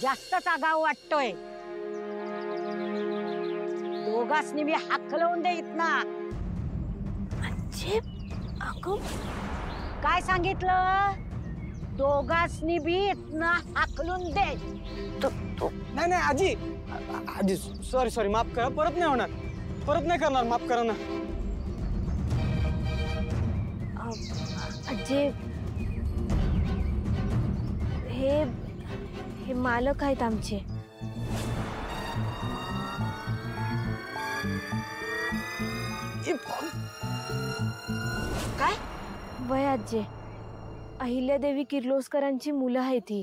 जास्तच आगाऊ वाटतोय. दोघांनी मी हाकलवून दे इथना. आजी अगं काय सांगितलं? दोघांनी बी इथना हाकलून दे. नाही नाही आजी, आजी सॉरी सॉरी, माफ करा. परत नाही होणार, परत नाही करणार. माफ करा ना. आजी हे मालक आहेत आमचे. काय? वय आजी, अहिल्यादेवी किर्लोस्करांची मुलं आहेत ती.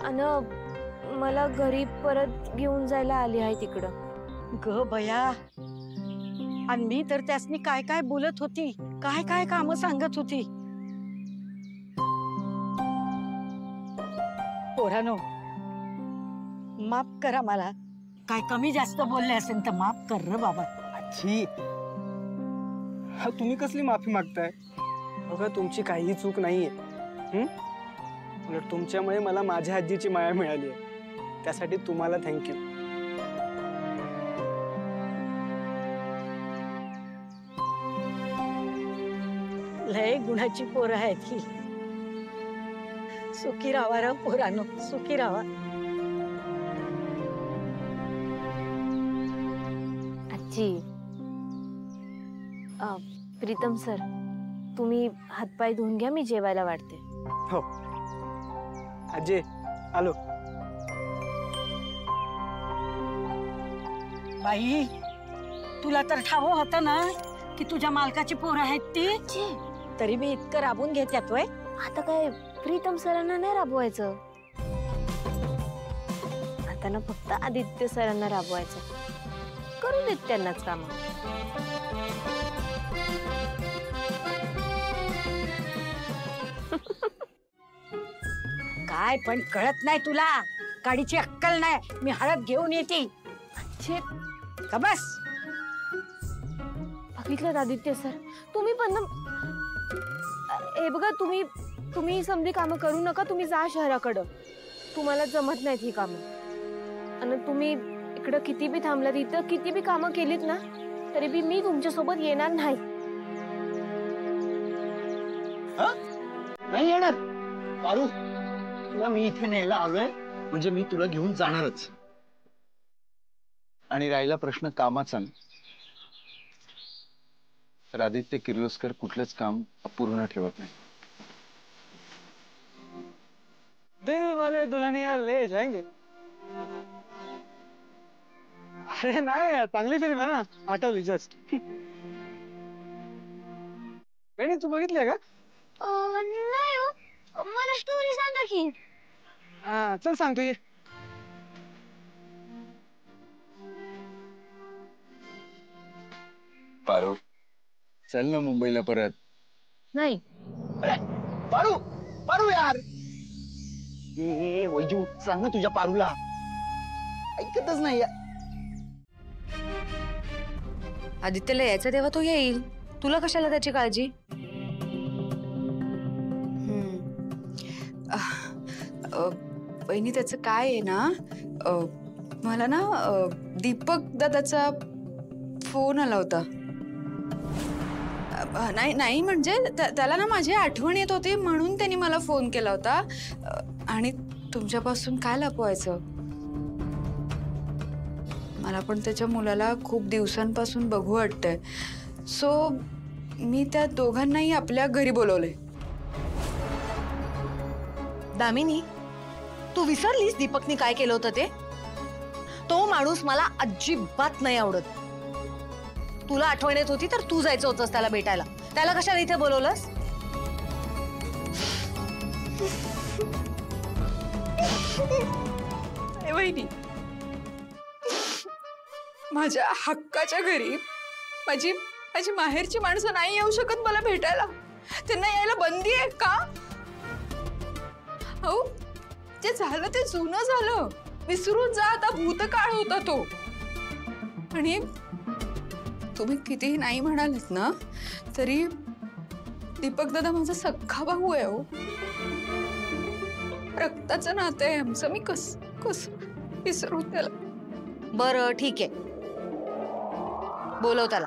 अन मला घरी परत घेऊन जायला आली आहे तिकडं. ग बया, आणि मी तर त्यासनी काय काय बोलत होती, काय काय काम सांगत होती. पोरानो, माफ करा मला. काय कमी जास्त बोलले असेल तर माफ कर रे बाबा. आजी तुम्ही कसली माफी मागताय? बघा तुमची काहीही चूक नाहीये. उलट तुमच्यामुळे मला माझ्या आजीची माया मिळाली आहे. त्यासाठी तुम्हाला थँक्यू. लय गुणाची पोरं आहेत ही. सुखी राहा रे पोरानो, सुखी राहा. आजी प्रीतम सर, तुम्ही हातपाय धुवून घ्या, मी जेवायला वाढते. हो आजी, आलो. बाई, तुला तर ठाव होतं ना की तुझ्या मालकाची पोरं आहेत ती. तरी मी इतकं राबून घेत्यात वय. आता काय प्रीतम सरांना नाही राबवायचं, आता ना फक्त आदित्य सरांना राबवायचं. करू देत त्यांनाच काम. काय पण कळत नाही तुला? गाडीची अक्कल नाही. मी हळद घेऊन येते. का बस. बघितलं आदित्य सर, तुम्ही पण हे बघा, तुम्ही समधी कामं करू नका. तुम्ही जा शहराकडं, तुम्हाला जमत नाहीत ही कामं. आणि तुम्ही इकडं किती बी थांबलात, इथं किती बी कामं केलीत ना, तरी बी मी तुमच्या सोबत येणार नाही. नाही येणार पारू, तुला मी इथे न्यायला आलोय म्हणजे मी तुला घेऊन जाणारच. आणि राहिला प्रश्न कामाचा, तर आदित्य किर्लोस्कर कुठलंच काम अपूर्ण ठेवत नाही. दिल वाले दुल्हनिया ले जाएंगे. अरे नाही, चांगली फिल्म आहे ना, आठवली जस्ट. बहिणी तू बघितली का? नाही हो, मला स्टोरी सांगा की. हा चल सांगतो ये. पारू चल ना मुंबईला परत. नाही पारू, पारू यार. वैजू सांग ना तुझ्या पारूला, ऐकतच नाही. आदित्यला यायचं तेव्हा तो येईल, तुला कशाला त्याची काळजी? वहिनी त्याचं काय आहे ना, मला ना दीपक दादाचा फोन आला होता. नाही म्हणजे त्याला ना माझी आठवण येत होती म्हणून त्यांनी मला फोन केला होता. आणि तुमच्यापासून काय लपवायचं, मला पण त्याच्या मुलाला खूप दिवसांपासून बघू वाटतंय. सो मी त्या दोघांनाही आपल्या घरी बोलवलंय. दामिनी, तू विसरलीस दीपकनी काय केलं होतं ते? तो माणूस मला अजिबात नाही आवडत. तुला आठवण येत होती तर तू जायचं होतंस त्याला भेटायला. त्याला कशाला इथे बोलवलंस? वहिनी, माझ्या हक्काच्या घरी माझी माहेरची माणसं नाही येऊ शकत मला भेटायला. त्यांना यायला बंदी आहे का? हो, जे झालं ते जुनं झालं, विसरून जा. आता भूतकाळ होता तो. आणि तुम्ही कितीही नाही म्हणालात ना तरी दीपक दादा माझा सख्खा भाऊ आहे. हो, रक्ताचं नातं आहे आमचं. मी कस विसरू त्याला? बरं ठीक आहे, बोलव त्याला,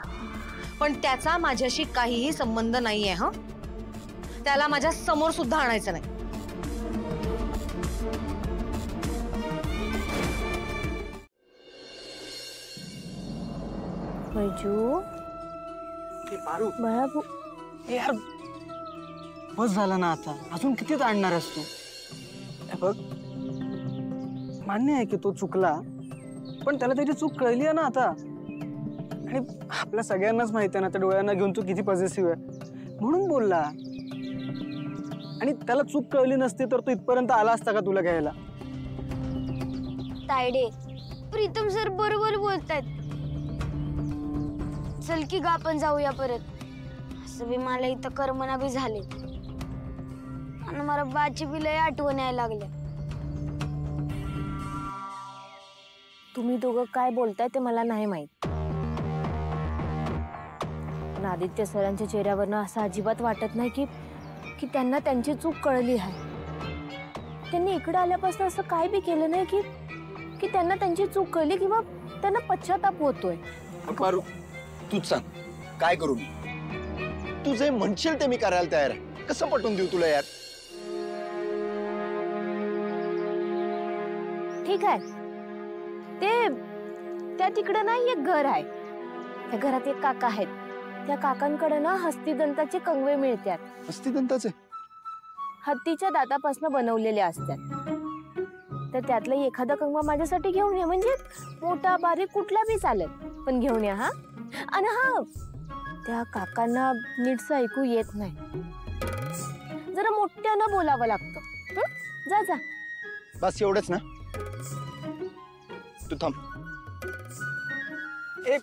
पण त्याचा माझ्याशी काहीही संबंध नाहीये. हा, त्याला माझ्या समोर सुद्धा आणायचं नाही. वैजू, ए, पारू, बाळा ए यार, बस झालं ना आता. अजून किती आणणार आहेस तू? हे बघ, मान्य आहे की तो चुकला, पण त्याला त्याची चूक कळली आहे ना आता. आणि आपल्या सगळ्यांनाच माहिती आहे ना, त्या डोळ्यांना घेऊन तू किती पॉझिटिव्ह आहे, म्हणून बोलला. आणि त्याला चूक कळली नसती तर तो इथपर्यंत आला असता का तुला घ्यायला? तायडे, प्रीतम सर बरोबर बोलतायत. चल की गा आपण जाऊया परत. असं बी मला इथं करमना बी झाले आणि मला बाची बी लय आठवण यायला लागल्या. तुम्ही दोघं काय बोलताय ते मला नाही माहित, पण आदित्य सरांच्या चेहऱ्यावरनं असं अजिबात वाटत नाही की त्यांना त्यांची चूक कळली आहे. त्यांनी इकडे आल्यापासून असं काय बी केलं नाही की त्यांना त्यांची चूक कळली किंवा त्यांना पश्चाताप होतोय. पारू, तूच सांग काय करू मी? तू जे म्हणशील ते मी करायला तयार आहे. कसं पटवून देऊ तुला यार? ठीक आहे, त्या तिकडे ना एक घर आहे. त्या घरात एक काका आहेत. त्या काकांकडे ना हस्तिदंताचे कंगवे मिळतात. हस्तिदंताचे? हत्तीच्या दातापासून बनवलेले असतात. तर त्यातलं एखादा कंगवा माझ्यासाठी घेऊन ये. म्हणजे मोठा बारीक कुठला बी चालेल, पण घेऊन या. हा, आणि हा, त्या काकांना नीटसं ऐकू येत नाही. जरा मोठ्यानं बोलावं लागतं. जा जा. बस एवढंच ना? तू थांब. एक